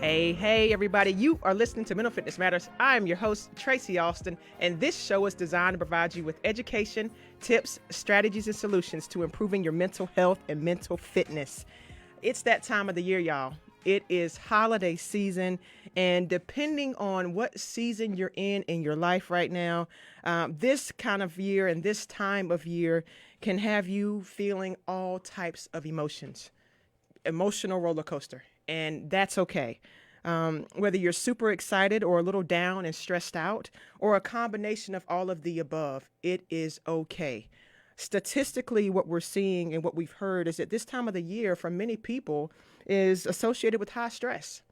Hey, everybody. You are listening to Mental Fitness Matters. I'm your host, Tracy Austin, and this show is designed to provide you with education, tips, strategies, and solutions to improving your mental health and mental fitness. It's that time of the year, y'all. It is holiday season, and depending on what season you're in your life right now, this kind of year and this time of year can have you feeling all types of emotions. Emotional roller coaster, and that's okay. Whether you're super excited or a little down and stressed out, or a combination of all of the above, it is okay. Statistically, what we're seeing and what we've heard is that this time of the year for many people is associated with high stress,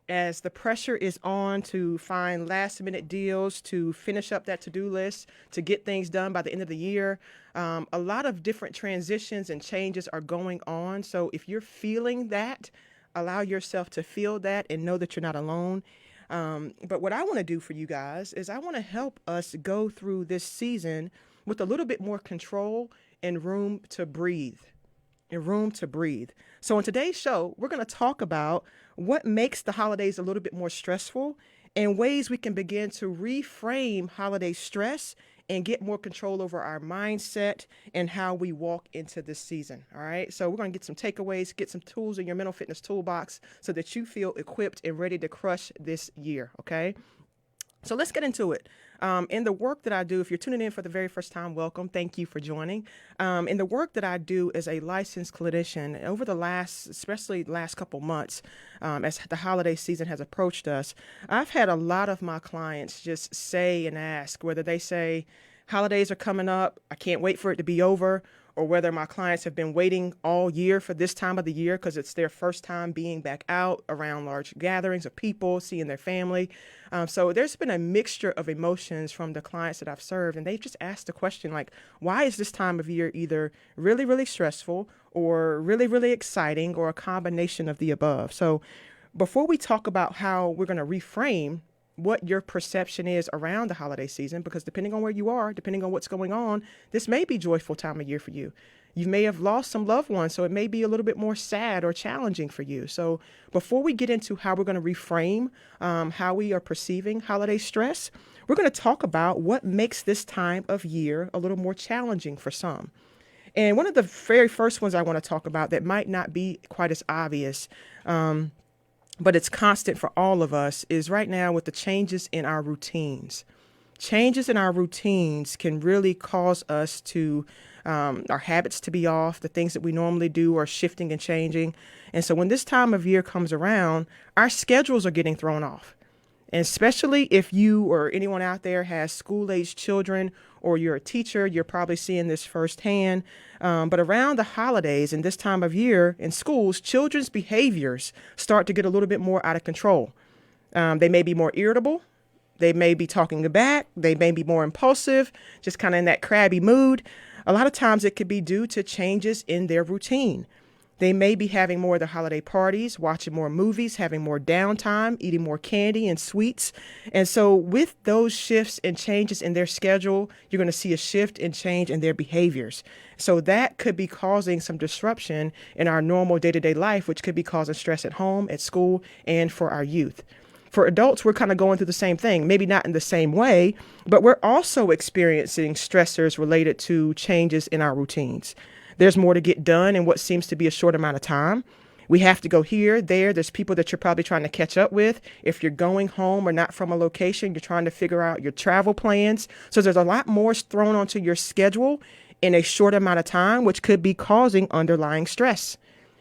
as the pressure is on to find last minute deals, to finish up that to-do list, to get things done by the end of the year. A lot of different transitions and changes are going on. So if you're feeling that, allow yourself to feel that and know that you're not alone. But what I want to do for you guys is I want to help us go through this season with a little bit more control and room to breathe. So in today's show, we're going to talk about what makes the holidays a little bit more stressful and ways we can begin to reframe holiday stress and get more control over our mindset and how we walk into this season. All right. So we're going to get some takeaways, get some tools in your mental fitness toolbox so that you feel equipped and ready to crush this year. Okay. So let's get into it. In the work that I do, if you're tuning in for the very first time, welcome. Thank you for joining. In the work that I do as a licensed clinician, over the especially last couple months, as the holiday season has approached us, I've had a lot of my clients just say and ask whether they say, holidays are coming up, I can't wait for it to be over, or whether my clients have been waiting all year for this time of the year because it's their first time being back out around large gatherings of people, seeing their family. So there's been a mixture of emotions from the clients that I've served, and they've just asked the question, like, why is this time of year either really, really stressful or really, really exciting, or a combination of the above? So before we talk about how we're going to reframe what your perception is around the holiday season, because depending on where you are, depending on what's going on, this may be a joyful time of year for you. You may have lost some loved ones, so it may be a little bit more sad or challenging for you. So before we get into how we're going to reframe how we are perceiving holiday stress, we're going to talk about what makes this time of year a little more challenging for some. And one of the very first ones I want to talk about that might not be quite as obvious, but it's constant for all of us, is right now with the changes in our routines. Changes in our routines can really cause us to, our habits to be off. The things that we normally do are shifting and changing. And so when this time of year comes around, our schedules are getting thrown off. And especially if you or anyone out there has school-aged children, or you're a teacher, you're probably seeing this firsthand. But around the holidays and this time of year in schools, children's behaviors start to get a little bit more out of control. They may be more irritable. They may be talking back. They may be more impulsive, just kind of in that crabby mood. A lot of times it could be due to changes in their routine. They may be having more of the holiday parties, watching more movies, having more downtime, eating more candy and sweets. And so with those shifts and changes in their schedule, you're going to see a shift and change in their behaviors. So that could be causing some disruption in our normal day-to-day life, which could be causing stress at home, at school, and for our youth. For adults, we're kind of going through the same thing, maybe not in the same way, but we're also experiencing stressors related to changes in our routines. There's more to get done in what seems to be a short amount of time. We have to go here, there. There's people that you're probably trying to catch up with. If you're going home or not from a location, you're trying to figure out your travel plans. So there's a lot more thrown onto your schedule in a short amount of time, which could be causing underlying stress.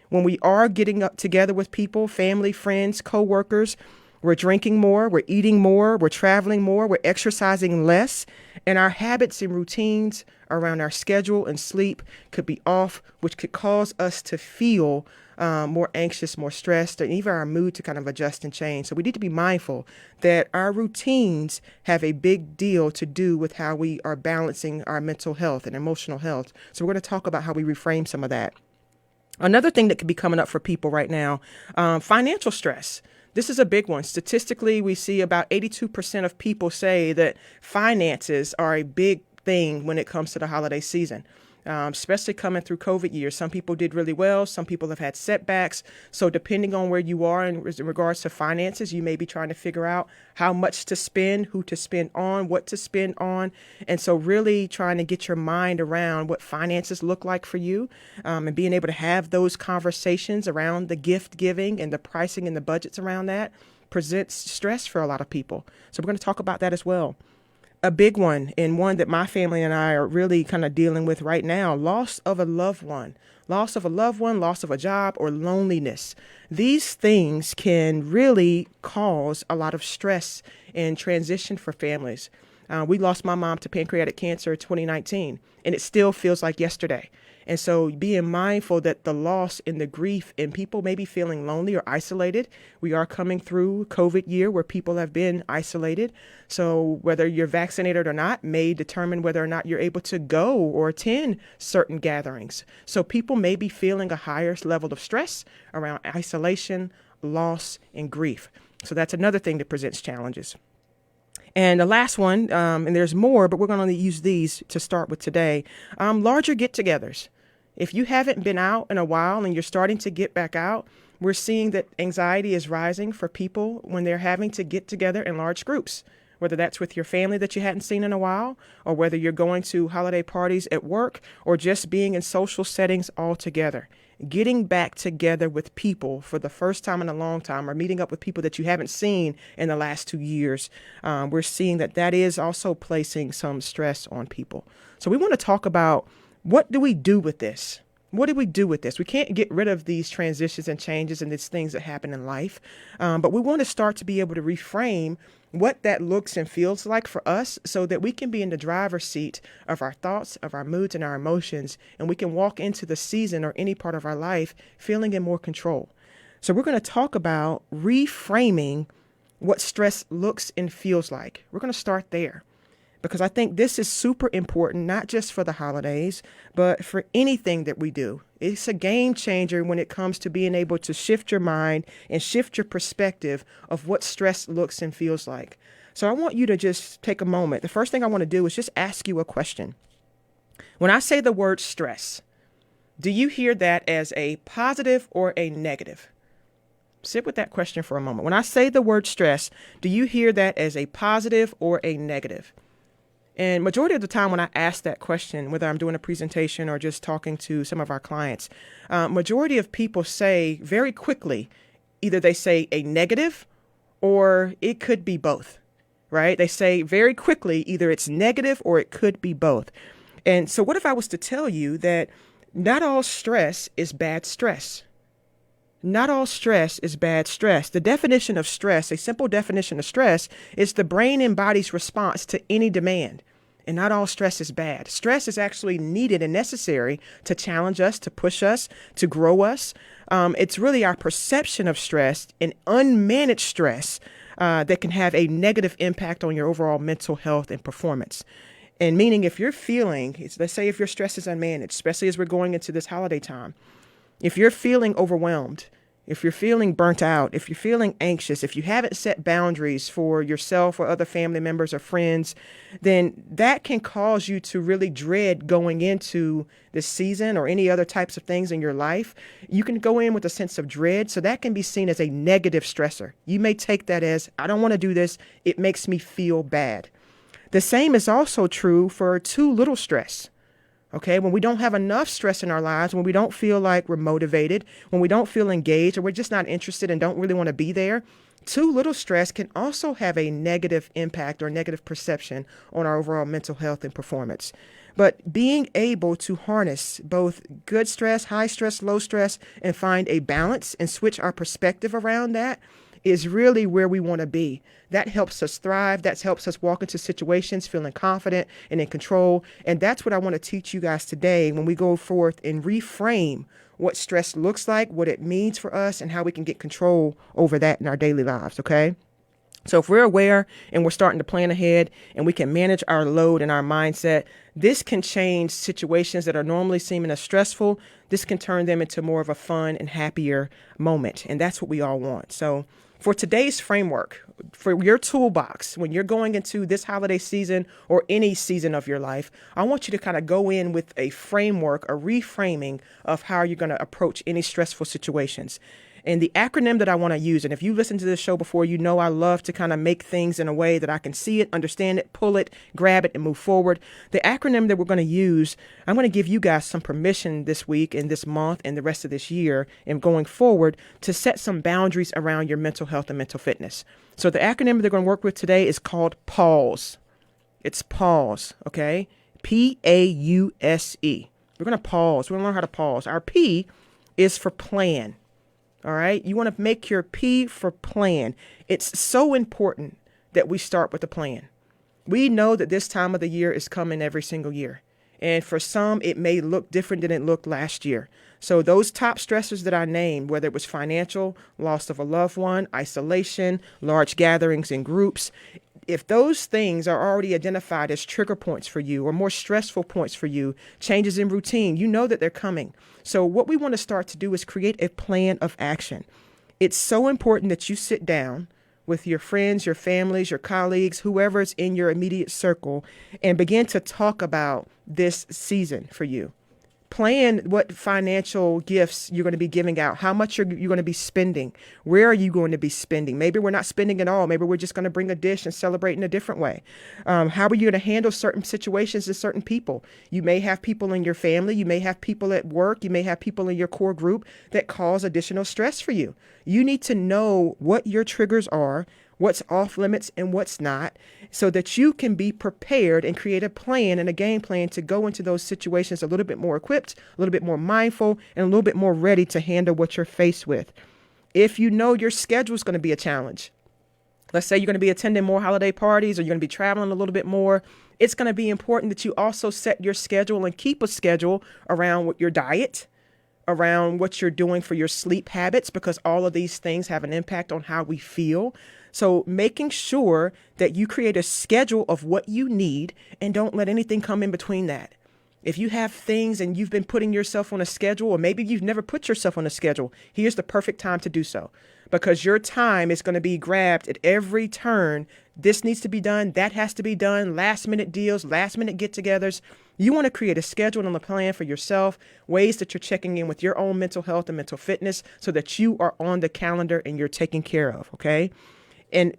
When we are getting up together with people, family, friends, coworkers, we're drinking more, we're eating more, we're traveling more, we're exercising less, and our habits and routines around our schedule and sleep could be off, which could cause us to feel more anxious, more stressed, and even our mood to kind of adjust and change. So we need to be mindful that our routines have a big deal to do with how we are balancing our mental health and emotional health. So we're going to talk about how we reframe some of that. Another thing that could be coming up for people right now, financial stress. This is a big one. Statistically, we see about 82% of people say that finances are a big thing when it comes to the holiday season. especially coming through COVID years. Some people did really well. Some people have had setbacks. So depending on where you are in regards to finances, you may be trying to figure out how much to spend, who to spend on, what to spend on. And so really trying to get your mind around what finances look like for you, and being able to have those conversations around the gift giving and the pricing and the budgets around that presents stress for a lot of people. So we're going to talk about that as well. A big one, and one that my family and I are really kind of dealing with right now: loss of a loved one. Loss of a loved one, loss of a job, or loneliness. These things can really cause a lot of stress and transition for families. We lost my mom to pancreatic cancer in 2019, and it still feels like yesterday. And so being mindful that the loss and the grief, and people may be feeling lonely or isolated. We are coming through COVID year where people have been isolated. So whether you're vaccinated or not may determine whether or not you're able to go or attend certain gatherings. So people may be feeling a higher level of stress around isolation, loss, and grief. So that's another thing that presents challenges. And the last one, and there's more, but we're going to use these to start with today, larger get-togethers. If you haven't been out in a while and you're starting to get back out, we're seeing that anxiety is rising for people when they're having to get together in large groups, whether that's with your family that you hadn't seen in a while, or whether you're going to holiday parties at work, or just being in social settings altogether. Getting back together with people for the first time in a long time, or meeting up with people that you haven't seen in the last 2 years, we're seeing that is also placing some stress on people. So we want to talk about, what do we do with this? What do we do with this? We can't get rid of these transitions and changes and these things that happen in life, but we want to start to be able to reframe what that looks and feels like for us, so that we can be in the driver's seat of our thoughts, of our moods, and our emotions, and we can walk into the season or any part of our life feeling in more control. So we're going to talk about reframing what stress looks and feels like. We're going to start there, because I think this is super important, not just for the holidays, but for anything that we do. It's a game changer when it comes to being able to shift your mind and shift your perspective of what stress looks and feels like. So I want you to just take a moment. The first thing I want to do is just ask you a question. When I say the word stress, do you hear that as a positive or a negative? Sit with that question for a moment. When I say the word stress, do you hear that as a positive or a negative? And majority of the time when I ask that question, whether I'm doing a presentation or just talking to some of our clients, majority of people say very quickly, either they say a negative or it could be both, right? They say very quickly, either it's negative or it could be both. And so what if I was to tell you that not all stress is bad stress? Not all stress is bad stress. The definition of stress, a simple definition of stress, is the brain and body's response to any demand. And not all stress is bad. Stress is actually needed and necessary to challenge us, to push us, to grow us. It's really our perception of stress and unmanaged stress that can have a negative impact on your overall mental health and performance. And meaning if you're feeling, let's say if your stress is unmanaged, especially as we're going into this holiday time, if you're feeling overwhelmed, if you're feeling burnt out, if you're feeling anxious, if you haven't set boundaries for yourself or other family members or friends, then that can cause you to really dread going into this season or any other types of things in your life. You can go in with a sense of dread. So that can be seen as a negative stressor. You may take that as, I don't want to do this. It makes me feel bad. The same is also true for too little stress. Okay, when we don't have enough stress in our lives, when we don't feel like we're motivated, when we don't feel engaged, or we're just not interested and don't really want to be there, too little stress can also have a negative impact or negative perception on our overall mental health and performance. But being able to harness both good stress, high stress, low stress, and find a balance and switch our perspective around that is really where we want to be. That helps us thrive. That helps us walk into situations feeling confident and in control. And that's what I want to teach you guys today when we go forth and reframe what stress looks like, what it means for us, and how we can get control over that in our daily lives, okay? So if we're aware and we're starting to plan ahead and we can manage our load and our mindset, this can change situations that are normally seeming as stressful. This can turn them into more of a fun and happier moment. And that's what we all want. So for today's framework, for your toolbox, when you're going into this holiday season or any season of your life, I want you to kind of go in with a framework, a reframing of how you're going to approach any stressful situations. And the acronym that I want to use, and if you listened to this show before, you know I love to kind of make things in a way that I can see it, understand it, pull it, grab it, and move forward. The acronym that we're going to use, I'm going to give you guys some permission this week and this month and the rest of this year and going forward to set some boundaries around your mental health and mental fitness. So the acronym they're going to work with today is called PAUSE. It's PAUSE, okay? PAUSE. We're going to pause. We're going to learn how to pause. Our P is for plan. All right. You want to make your P for plan. It's so important that we start with a plan. We know that this time of the year is coming every single year. And for some, it may look different than it looked last year. So those top stressors that I named, whether it was financial, loss of a loved one, isolation, large gatherings in groups, if those things are already identified as trigger points for you or more stressful points for you, changes in routine, you know that they're coming. So what we want to start to do is create a plan of action. It's so important that you sit down with your friends, your families, your colleagues, whoever's in your immediate circle, and begin to talk about this season for you. Plan what financial gifts you're going to be giving out, how much you're going to be spending, where are you going to be spending? Maybe we're not spending at all. Maybe we're just going to bring a dish and celebrate in a different way. How are you going to handle certain situations and certain people? You may have people in your family, you may have people at work, you may have people in your core group that cause additional stress for you. You need to know what your triggers are, what's off limits and what's not, so that you can be prepared and create a plan and a game plan to go into those situations a little bit more equipped, a little bit more mindful, and a little bit more ready to handle what you're faced with. If you know your schedule is going to be a challenge, let's say you're going to be attending more holiday parties or you're going to be traveling a little bit more, it's going to be important that you also set your schedule and keep a schedule around what your diet, around what you're doing for your sleep habits, because all of these things have an impact on how we feel. So making sure that you create a schedule of what you need and don't let anything come in between that. If you have things and you've been putting yourself on a schedule, or maybe you've never put yourself on a schedule, here's the perfect time to do so, because your time is going to be grabbed at every turn. This needs to be done. That has to be done. Last minute deals, last minute get-togethers. You want to create a schedule and a plan for yourself, ways that you're checking in with your own mental health and mental fitness so that you are on the calendar and you're taken care of. Okay. And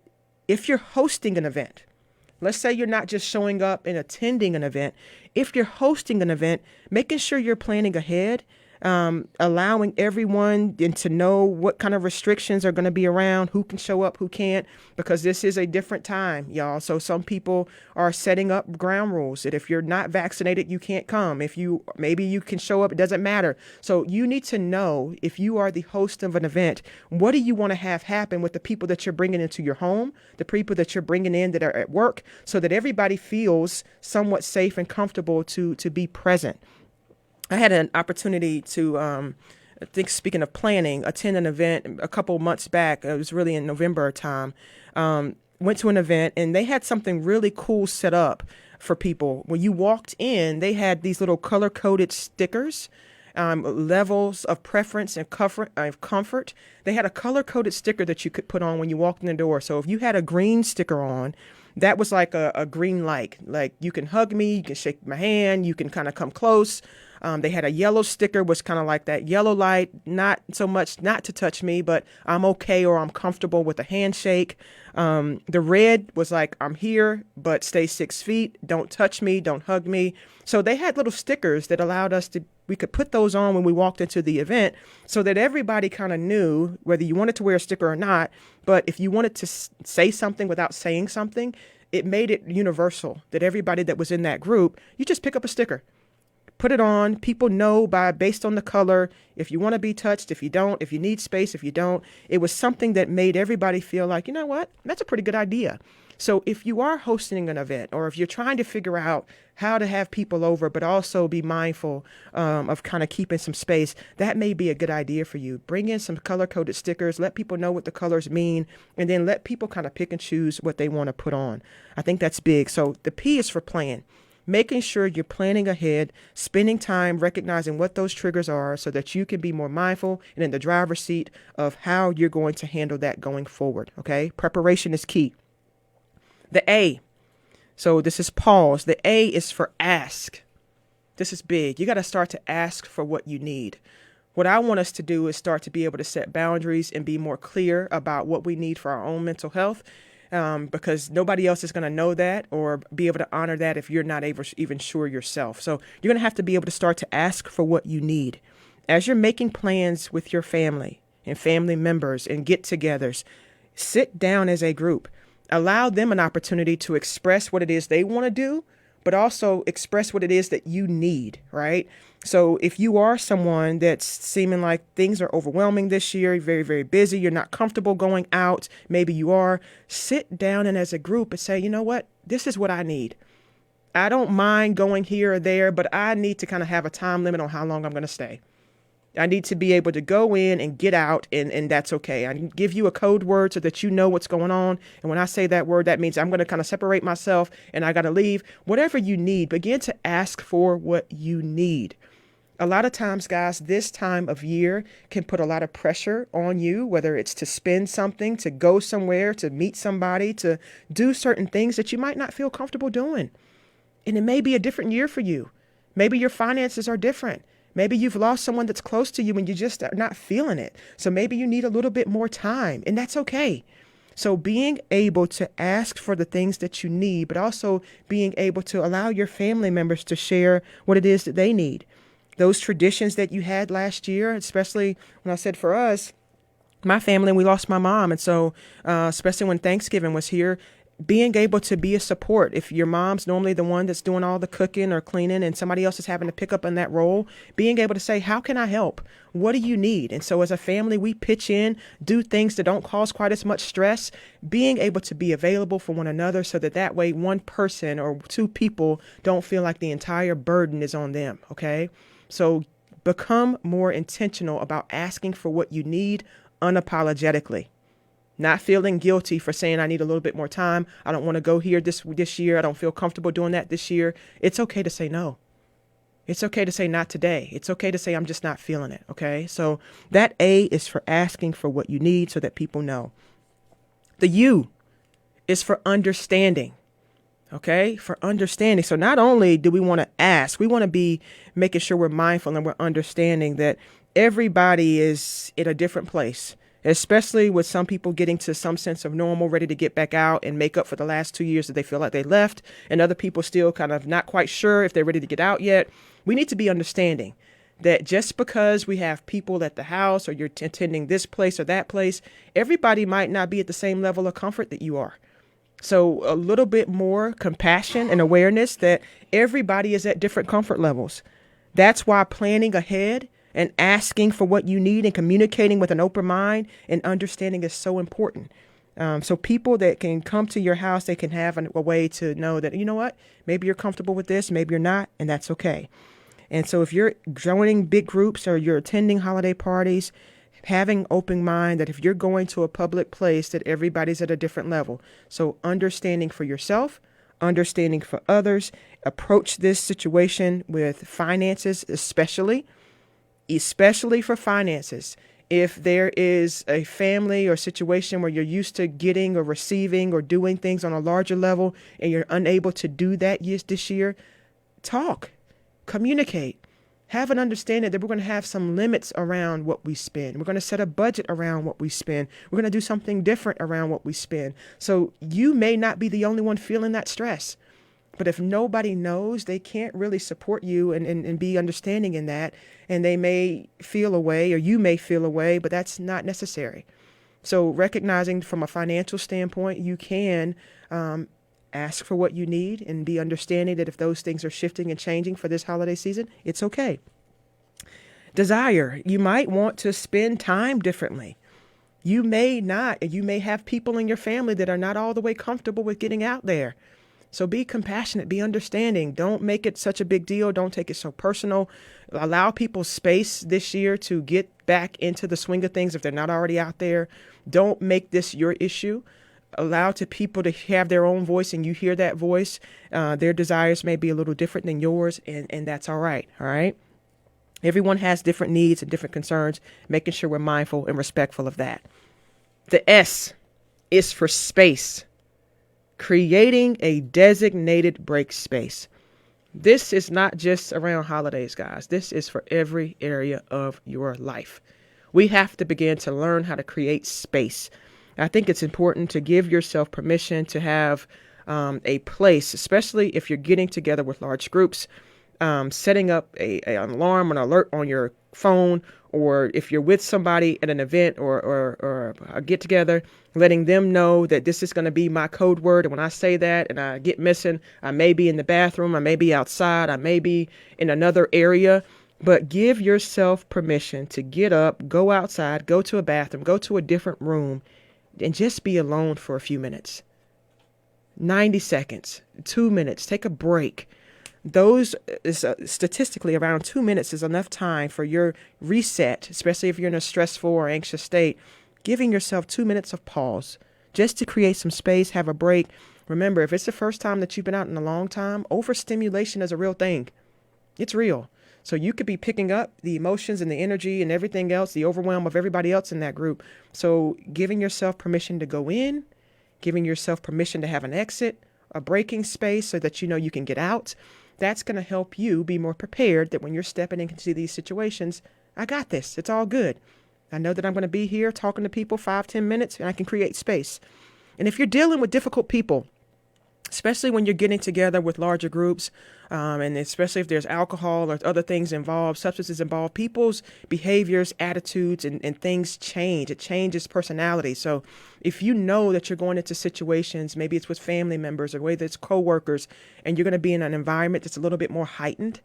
if you're hosting an event, let's say you're not just showing up and attending an event. If you're hosting an event, making sure you're planning ahead, allowing everyone to know what kind of restrictions are going to be around, who can show up, who can't, because this is a different time, y'all. So some people are setting up ground rules that if you're not vaccinated, you can't come. Maybe you can show up, it doesn't matter. So you need to know, if you are the host of an event, what do you want to have happen with the people that you're bringing into your home, the people that you're bringing in that are at work, so that everybody feels somewhat safe and comfortable to be present. I had an opportunity to, I think speaking of planning, attend an event a couple months back. It was really in November time. Went to an event and they had something really cool set up for people. When you walked in, they had these little color-coded stickers, levels of preference and comfort. They had a color-coded sticker that you could put on when you walked in the door. So if you had a green sticker on, that was like a green light. Like, you can hug me, you can shake my hand, you can kind of come close. They had a yellow sticker, was kind of like that yellow light, not so much not to touch me, but I'm okay or I'm comfortable with a handshake. The red was like, I'm here, but stay 6 feet. Don't touch me. Don't hug me. So they had little stickers that allowed us we could put those on when we walked into the event so that everybody kind of knew whether you wanted to wear a sticker or not. But if you wanted to say something without saying something, it made it universal that everybody that was in that group, you just pick up a sticker. Put it on. People know based on the color, if you want to be touched, if you don't, if you need space, if you don't. It was something that made everybody feel like, you know what, that's a pretty good idea. So if you are hosting an event, or if you're trying to figure out how to have people over, but also be mindful of kind of keeping some space, that may be a good idea for you. Bring in some color-coded stickers, let people know what the colors mean, and then let people kind of pick and choose what they want to put on. I think that's big. So the P is for plan. Making sure you're planning ahead, spending time recognizing what those triggers are so that you can be more mindful and in the driver's seat of how you're going to handle that going forward, okay? Preparation is key. The A, so this is pause. The A is for ask. This is big. You got to start to ask for what you need. What I want us to do is start to be able to set boundaries and be more clear about what we need for our own mental health. Because nobody else is going to know that or be able to honor that if you're not even sure yourself. So you're going to have to be able to start to ask for what you need. As you're making plans with your family and family members and get-togethers, sit down as a group. Allow them an opportunity to express what it is they want to do, but also express what it is that you need, right? So if you are someone that's seeming like things are overwhelming this year, you're very, very busy, you're not comfortable going out, maybe you are, sit down and as a group and say, you know what, this is what I need. I don't mind going here or there, but I need to kind of have a time limit on how long I'm going to stay. I need to be able to go in and get out, and that's okay. I can give you a code word so that you know what's going on. And when I say that word, that means I'm going to kind of separate myself and I got to leave. Whatever you need, begin to ask for what you need. A lot of times, guys, this time of year can put a lot of pressure on you, whether it's to spend something, to go somewhere, to meet somebody, to do certain things that you might not feel comfortable doing. And it may be a different year for you. Maybe your finances are different. Maybe you've lost someone that's close to you and you just are not feeling it. So maybe you need a little bit more time, and that's okay. So being able to ask for the things that you need, but also being able to allow your family members to share what it is that they need. Those traditions that you had last year, especially when I said for us, my family, we lost my mom. And so especially when Thanksgiving was here, being able to be a support. If your mom's normally the one that's doing all the cooking or cleaning and somebody else is having to pick up on that role, being able to say, how can I help? What do you need? And so as a family, we pitch in, do things that don't cause quite as much stress, being able to be available for one another so that way one person or two people don't feel like the entire burden is on them. Okay. So become more intentional about asking for what you need unapologetically. Not feeling guilty for saying I need a little bit more time. I don't want to go here this year. I don't feel comfortable doing that this year. It's okay to say no. It's okay to say not today. It's okay to say I'm just not feeling it. Okay. So that A is for asking for what you need so that people know. The U is for understanding. Okay. For understanding. So not only do we want to ask, we want to be making sure we're mindful and we're understanding that everybody is in a different place. Especially with some people getting to some sense of normal, ready to get back out and make up for the last 2 years that they feel like they left, and other people still kind of not quite sure if they're ready to get out yet. We need to be understanding that just because we have people at the house or you're attending this place or that place, everybody might not be at the same level of comfort that you are. So a little bit more compassion and awareness that everybody is at different comfort levels. That's why planning ahead and asking for what you need and communicating with an open mind and understanding is so important. So people that can come to your house, they can have a way to know that, you know what, maybe you're comfortable with this, maybe you're not, and that's okay. And so if you're joining big groups or you're attending holiday parties, having open mind that if you're going to a public place, that everybody's at a different level. So understanding for yourself, understanding for others, approach this situation with finances, especially for finances. If there is a family or situation where you're used to getting or receiving or doing things on a larger level and you're unable to do that this year, talk, communicate, have an understanding that we're going to have some limits around what we spend. We're going to set a budget around what we spend. We're going to do something different around what we spend. So you may not be the only one feeling that stress. But if nobody knows, they can't really support you and be understanding in that. And they may feel a way or you may feel a way, but that's not necessary. So recognizing from a financial standpoint, you can ask for what you need and be understanding that if those things are shifting and changing for this holiday season, it's okay. Desire, you might want to spend time differently. You may not, you may have people in your family that are not all the way comfortable with getting out there. So be compassionate, be understanding. Don't make it such a big deal. Don't take it so personal. Allow people space this year to get back into the swing of things if they're not already out there. Don't make this your issue. Allow to people to have their own voice, and you hear that voice. Their desires may be a little different than yours, and that's all right. All right. Everyone has different needs and different concerns, making sure we're mindful and respectful of that. The S is for space. Creating a designated break space. This is not just around holidays, guys. This is for every area of your life. We have to begin to learn how to create space. I think it's important to give yourself permission to have a place, especially if you're getting together with large groups, setting up an alarm, an alert on your phone, or if you're with somebody at an event or a get together, letting them know that this is going to be my code word. And when I say that and I get missing, I may be in the bathroom, I may be outside, I may be in another area, but give yourself permission to get up, go outside, go to a bathroom, go to a different room, and just be alone for a few minutes. 90 seconds, 2 minutes, take a break. Those is statistically around 2 minutes is enough time for your reset, especially if you're in a stressful or anxious state. Giving yourself 2 minutes of pause just to create some space, have a break. Remember, if it's the first time that you've been out in a long time, overstimulation is a real thing. It's real. So you could be picking up the emotions and the energy and everything else, the overwhelm of everybody else in that group. So giving yourself permission to go in, giving yourself permission to have an exit, a breaking space so that you know you can get out. That's going to help you be more prepared that when you're stepping into these situations, I got this. It's all good. I know that I'm going to be here talking to people 5-10 minutes and I can create space. And if you're dealing with difficult people, especially when you're getting together with larger groups, and especially if there's alcohol or other things involved, substances involved, people's behaviors, attitudes, and things change. It changes personality. So if you know that you're going into situations, maybe it's with family members or whether it's coworkers, and you're going to be in an environment that's a little bit more heightened,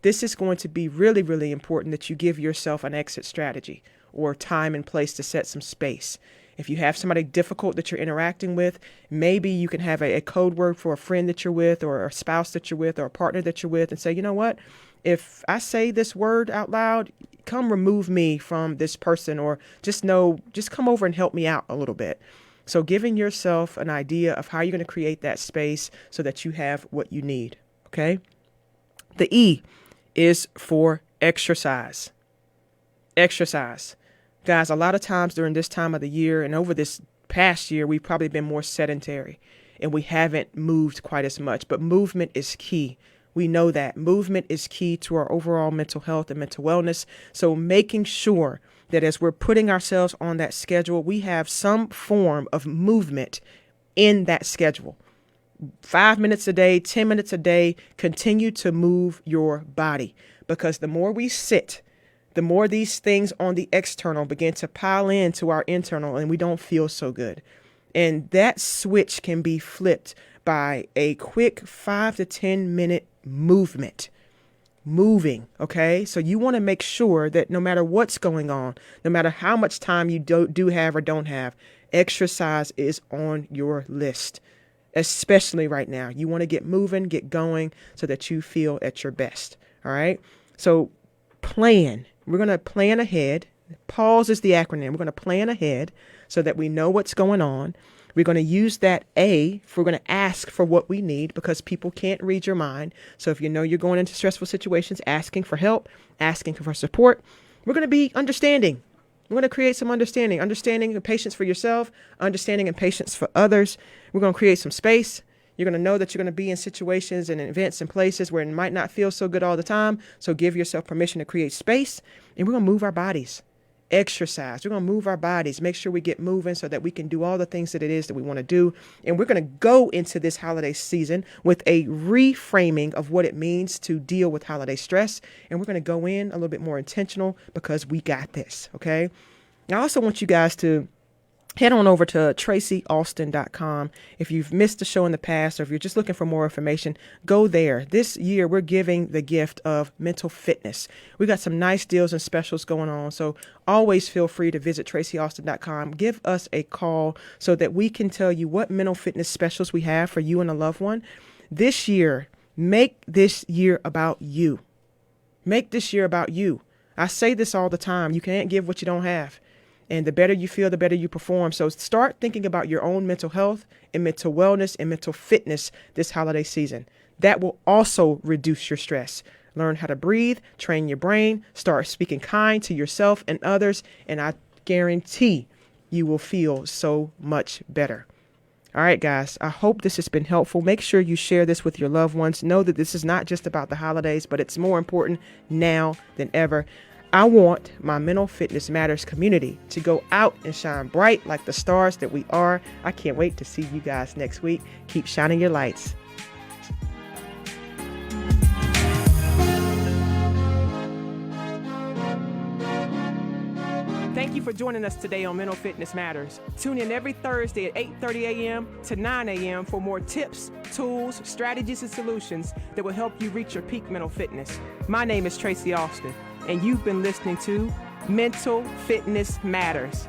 this is going to be really, really important that you give yourself an exit strategy or time and place to set some space. If you have somebody difficult that you're interacting with, maybe you can have a code word for a friend that you're with or a spouse that you're with or a partner that you're with and say, you know what, if I say this word out loud, come remove me from this person, or just come over and help me out a little bit. So giving yourself an idea of how you're going to create that space so that you have what you need. Okay. The E is for exercise. Exercise. Guys, a lot of times during this time of the year and over this past year, we've probably been more sedentary and we haven't moved quite as much. But movement is key. We know that movement is key to our overall mental health and mental wellness. So making sure that as we're putting ourselves on that schedule, we have some form of movement in that schedule. 5 minutes a day, 10 minutes a day, continue to move your body, because the more we sit, the more these things on the external begin to pile into our internal and we don't feel so good. And that switch can be flipped by a quick 5 to 10 minute movement. Moving, okay? So you want to make sure that no matter what's going on, no matter how much time you do have or don't have, exercise is on your list, especially right now. You want to get moving, get going so that you feel at your best, all right? So plan. We're going to plan ahead. PAUSE is the acronym. We're going to plan ahead so that we know what's going on. We're going to use that A if we're going to ask for what we need, because people can't read your mind. So if you know you're going into stressful situations, asking for help, asking for support, we're going to be understanding. We're going to create some understanding and patience for yourself, understanding and patience for others. We're going to create some space. You're going to know that you're going to be in situations and events and places where it might not feel so good all the time. So give yourself permission to create space, and we're going to move our bodies. Exercise. We're going to move our bodies, make sure we get moving so that we can do all the things that it is that we want to do. And we're going to go into this holiday season with a reframing of what it means to deal with holiday stress. And we're going to go in a little bit more intentional because we got this. Okay. I also want you guys to head on over to tracyaustin.com. If you've missed the show in the past, or if you're just looking for more information, go there. This year, we're giving the gift of mental fitness. We got some nice deals and specials going on, so always feel free to visit tracyaustin.com. Give us a call so that we can tell you what mental fitness specials we have for you and a loved one. This year, make this year about you. Make this year about you. I say this all the time. You can't give what you don't have. And the better you feel, the better you perform. So start thinking about your own mental health and mental wellness and mental fitness this holiday season. That will also reduce your stress. Learn how to breathe, train your brain, start speaking kind to yourself and others, and I guarantee you will feel so much better. All right, guys, I hope this has been helpful. Make sure you share this with your loved ones. Know that this is not just about the holidays, but it's more important now than ever. I want my Mental Fitness Matters community to go out and shine bright like the stars that we are. I can't wait to see you guys next week. Keep shining your lights. Thank you for joining us today on Mental Fitness Matters. Tune in every Thursday at 8:30 a.m. to 9 a.m. for more tips, tools, strategies, and solutions that will help you reach your peak mental fitness. My name is Tracy Austin, and you've been listening to Mental Fitness Matters.